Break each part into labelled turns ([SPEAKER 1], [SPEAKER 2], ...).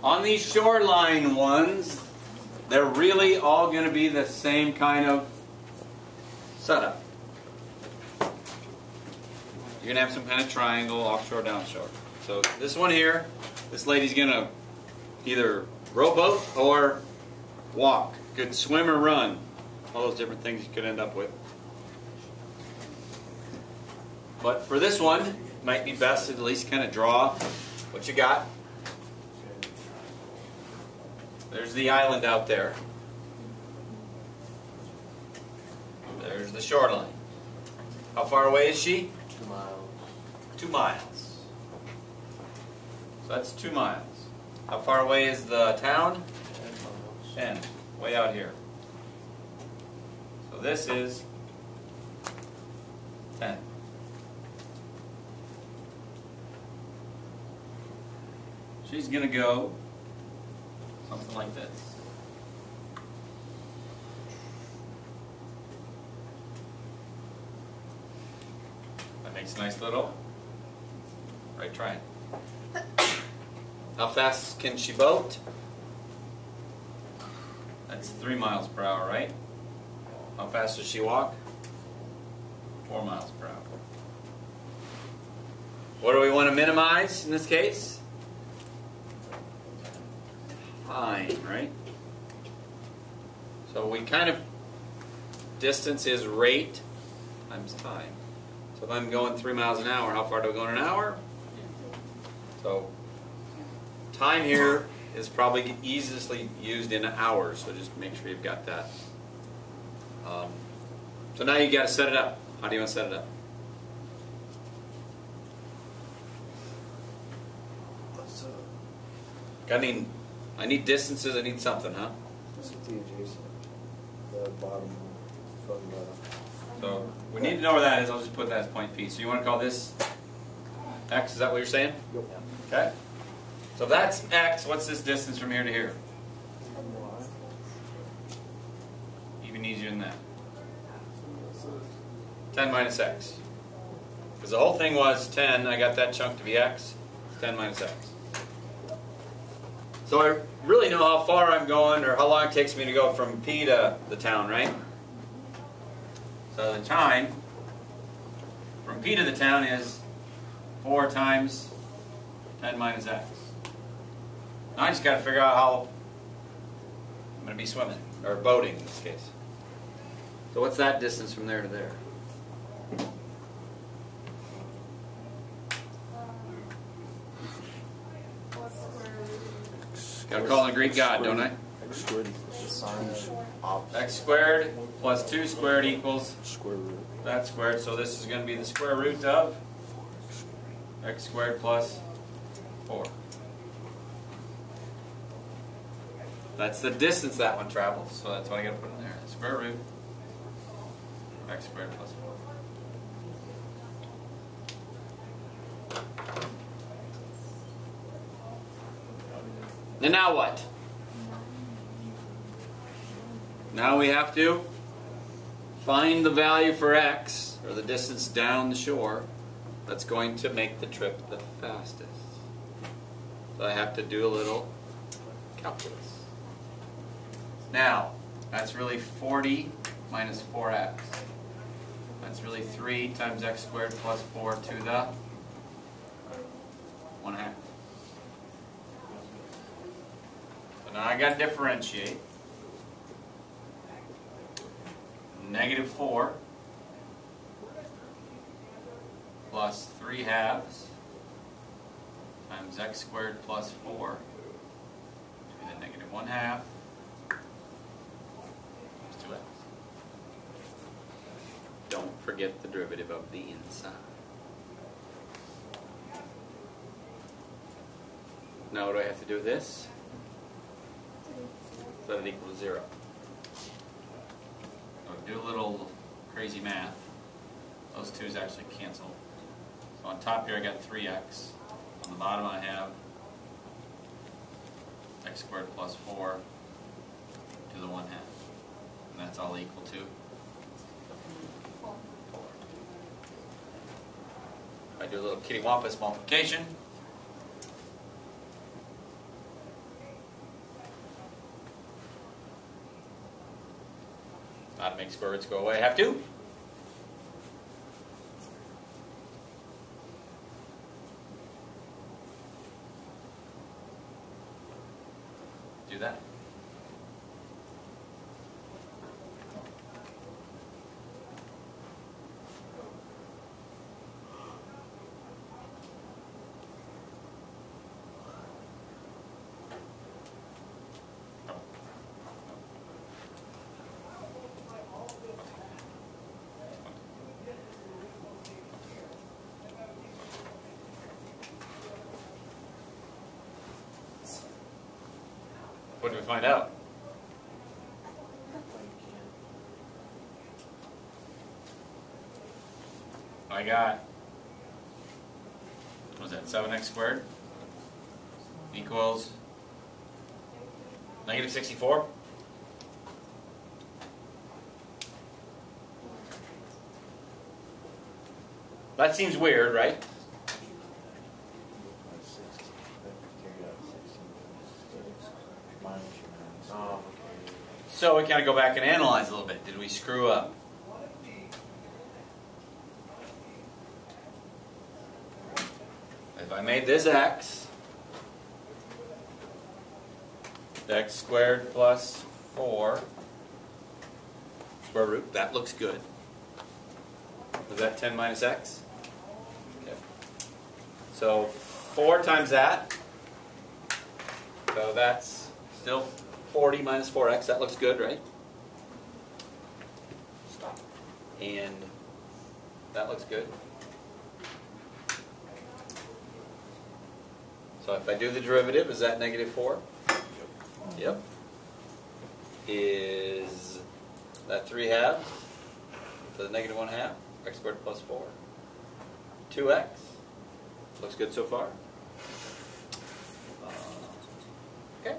[SPEAKER 1] On these shoreline ones, they're really all going to be the same kind of setup. You're going to have some kind of triangle, offshore, downshore. So this one here, this lady's going to either rowboat or walk. Could swim or run. All those different things you could end up with. But for this one, it might be best to at least kind of draw what you got. There's the island out there. There's the shoreline. How far away is she?
[SPEAKER 2] 2 miles.
[SPEAKER 1] 2 miles. So that's 2 miles. How far away is the town?
[SPEAKER 2] 10 miles.
[SPEAKER 1] 10. Way out here. So this is 10. She's going to go something like this. That makes a nice little right triangle. How fast can she boat? That's 3 miles per hour, right? How fast does she walk? 4 miles per hour. What do we want to minimize in this case? Time, right? So we kind of, distance is rate times time. So if I'm going 3 miles an hour, how far do I go in an hour? So time here is probably easily used in hours, so just make sure you've got that. So now you got to set it up. How do you want to set it up? I need distances, I need something, huh?
[SPEAKER 2] This is the adjacent. The bottom from the...
[SPEAKER 1] So we need to know where that is. I'll just put that as point P. So you want to call this X, is that what you're saying?
[SPEAKER 2] Yep.
[SPEAKER 1] Okay. So if that's X, what's this distance from here to here? Even easier than that. 10 minus X. Because the whole thing was 10, I got that chunk to be X, 10 minus X. So I really know how far I'm going or how long it takes me to go from P to the town, right? So the time from P to the town is 4 times 10 minus X. Now I just got to figure out how I'm going to be swimming, or boating in this case. So what's that distance from there to there? Got to call on a Greek god, don't I?
[SPEAKER 2] X squared is the sine opposite.
[SPEAKER 1] X squared plus 2 squared equals
[SPEAKER 2] Square root.
[SPEAKER 1] that squared. So this is going to be the square root of X squared plus 4. That's the distance that one travels, so that's what I got to put in there. Square root X squared plus 4. And now what? Now we have to find the value for X, or the distance down the shore, that's going to make the trip the fastest. So I have to do a little calculus. Now, that's really 40 minus 4x. That's really 3 times x squared plus 4 to the 1/2. So now I got to differentiate. -4 plus 3/2 times x squared plus 4 to the -1/2 is 2x. Don't forget the derivative of the inside. Now what do I have to do with this? Set it equal to 0. Do a little crazy math. Those 2's actually cancel. So on top here I got 3x. On the bottom I have x squared plus 4 to the 1/2. And that's all equal to 4. If I do a little kittywampus multiplication, Make square roots go away. Have to. Do that. What did we find out? I got, what was that, 7x squared equals negative 64? That seems weird, right? So we kind of go back and analyze a little bit. Did we screw up? If I made this x squared plus 4 square root, that looks good. Was that 10 minus x? Okay. So 4 times that. So that's still 40 minus 4x. That looks good, right? Stop. And that looks good. So if I do the derivative, is that negative 4? Yep. Is that 3 halves? So the negative 1 half? X squared plus 4. 2x. Looks good so far. Okay.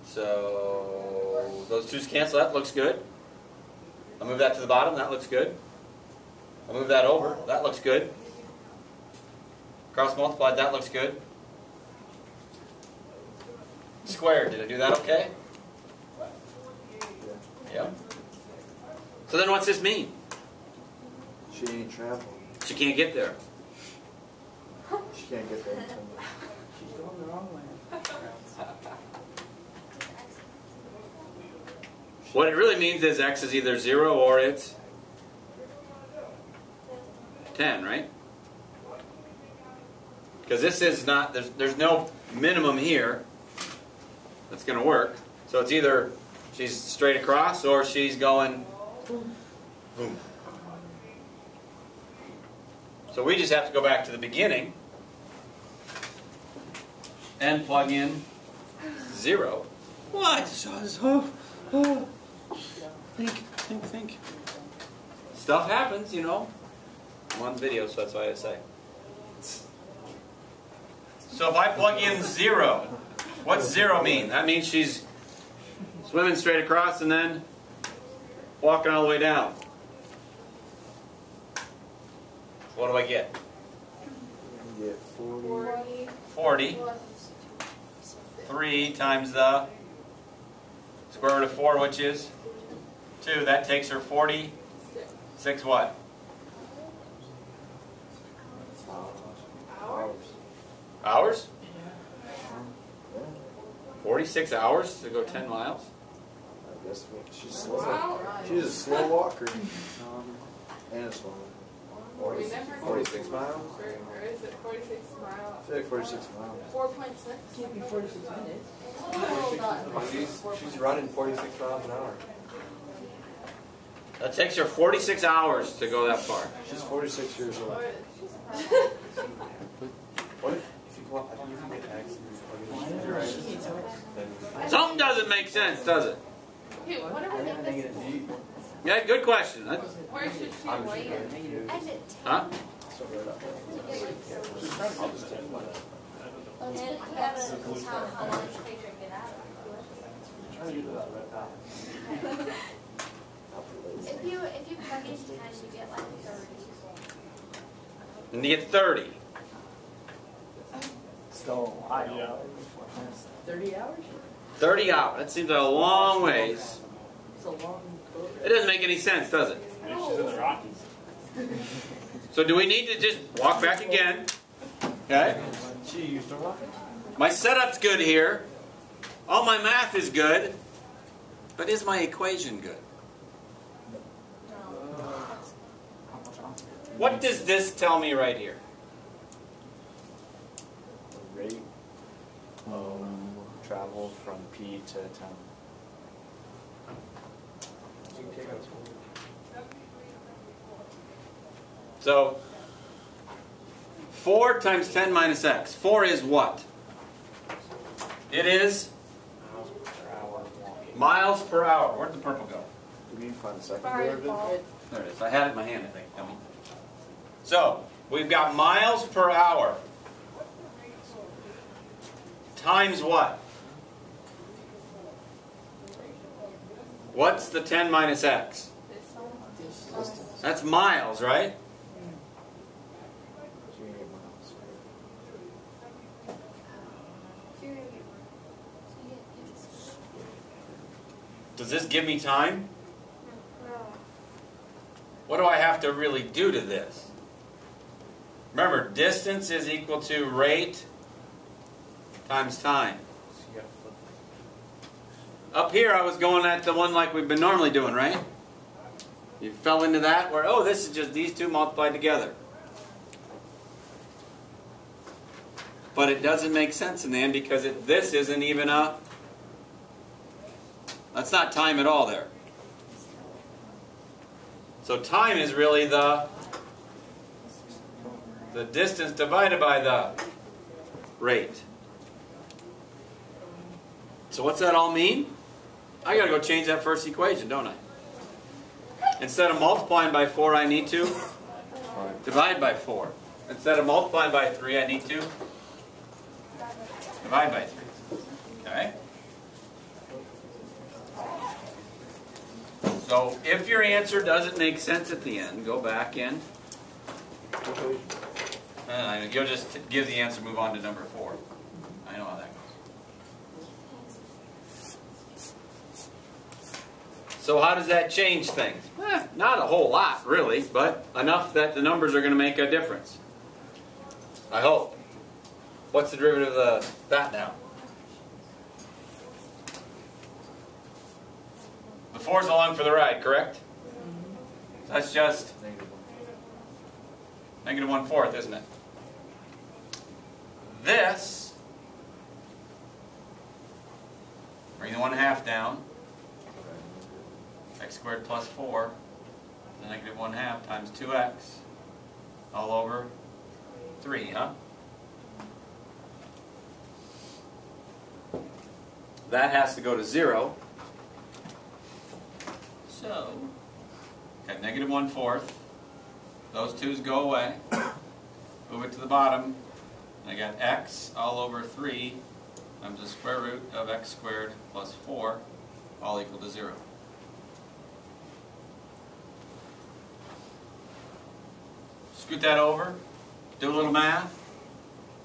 [SPEAKER 1] So those 2's cancel. That looks good. I'll move that to the bottom. That looks good. I'll move that over. That looks good. Cross multiplied. That looks good. Squared. Did I do that okay? Yeah. So then what's this mean?
[SPEAKER 2] She ain't traveling.
[SPEAKER 1] She can't get there.
[SPEAKER 2] She can't get there.
[SPEAKER 3] She's going the wrong way.
[SPEAKER 1] What it really means is x is either 0 or it's 10, right? Because this is not, there's no minimum here that's going to work. So it's either she's straight across or she's going boom. So we just have to go back to the beginning and plug in 0. What? Think. Stuff happens, you know. I'm on video, so that's why I say. So if I plug in 0, what's 0 mean? That means she's swimming straight across and then walking all the way down. What do I get?
[SPEAKER 2] You get 40.
[SPEAKER 1] 40. 3 times the square root of 4, which is 2. That takes her 46 what? Hours? 46 hours to go 10 miles?
[SPEAKER 2] I guess she's slow. She's a slow walker. And a slow. 46 miles?
[SPEAKER 4] Or is it 46 miles?
[SPEAKER 2] I feel like 46 miles.
[SPEAKER 4] 4.6?
[SPEAKER 3] Can't be 46 minutes.
[SPEAKER 5] She's running 46 miles an hour.
[SPEAKER 1] That takes her 46 hours to go that far.
[SPEAKER 2] She's 46 years old.
[SPEAKER 5] What if you go up, you can get X and you're right.
[SPEAKER 1] Something doesn't make sense, does it?
[SPEAKER 4] Okay, what are we thinking?
[SPEAKER 1] Yeah, good question.
[SPEAKER 4] Where should she weigh in?
[SPEAKER 1] Huh?
[SPEAKER 6] If you plug in 10, you get like 30.
[SPEAKER 1] And you get 30.
[SPEAKER 3] Still a while. 30 hours?
[SPEAKER 1] 30 out. That seems a long ways.
[SPEAKER 3] It's a long boat.
[SPEAKER 1] It doesn't make any sense, does it?
[SPEAKER 5] She's in the Rockies.
[SPEAKER 1] So do we need to just walk back again? Okay.
[SPEAKER 5] She used to walk.
[SPEAKER 1] My setup's good here. All my math is good. But is my equation good? What does this tell me right here?
[SPEAKER 5] The rate of travel from P to town.
[SPEAKER 1] So 4 times 10 minus x. 4 is what? It is
[SPEAKER 5] Miles per hour walking.
[SPEAKER 1] miles per hour. Where'd the purple go?
[SPEAKER 2] Do we need to find the second
[SPEAKER 4] Sorry,
[SPEAKER 2] derivative?
[SPEAKER 4] Paul.
[SPEAKER 1] There it is. I had it in my hand, I think. Dummy. So we've got miles per hour times what? What's the 10 minus x?
[SPEAKER 4] This one.
[SPEAKER 1] That's miles, right?
[SPEAKER 2] So you need miles.
[SPEAKER 1] Does this give me time? What do I have to really do to this? Remember, distance is equal to rate times time.
[SPEAKER 5] So you gotta flip.
[SPEAKER 1] Up here, I was going at the one like we've been normally doing, right? You fell into that where, oh, this is just these two multiplied together. But it doesn't make sense in the end because this isn't even a... That's not time at all there. So time is really the distance divided by the rate. So what's that all mean? I gotta go change that first equation, don't I? Instead of multiplying by 4, I need to divide by 4. Instead of multiplying by 3, I need to divide by 3. Okay? So if your answer doesn't make sense at the end, go back and you'll just give the answer, move on to number 4. I know how that goes. So how does that change things? Not a whole lot, really, but enough that the numbers are going to make a difference. I hope. What's the derivative of that now? The 4's along for the ride, correct? That's just negative 1/4, isn't it? This, bring the 1/2 down. X squared plus 4, the negative 1/2 times 2x, all over 3, huh? That has to go to 0. So, got negative 1/4. Those 2's go away. Move it to the bottom. I got x all over 3 times the square root of x squared plus 4, all equal to 0. Scoot that over. Do a little math.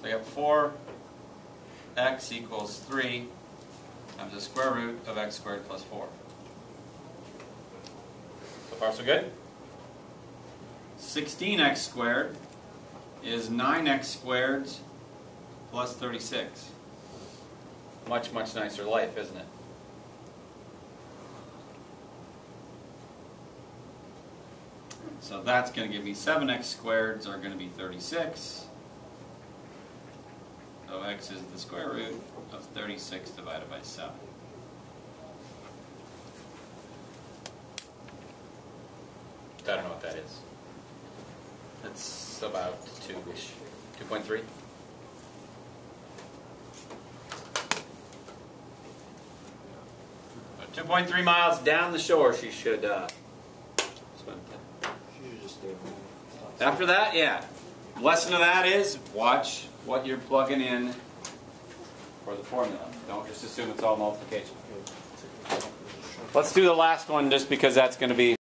[SPEAKER 1] So I got 4x equals 3 times the square root of x squared plus 4. So far so good? 16x squared is 9x squared plus 36. Much, much nicer life, isn't it? So that's going to give me 7x squareds are going to be 36. So x is the square root of 36 divided by 7. I don't know what that is. That's about 2-ish. 2.3? So 2.3 miles down the shore she should swim to.
[SPEAKER 2] She should just stay home.
[SPEAKER 1] After that, yeah. Lesson of that is watch what you're plugging in for the formula. Don't just assume it's all multiplication. Let's do the last one just because that's going to be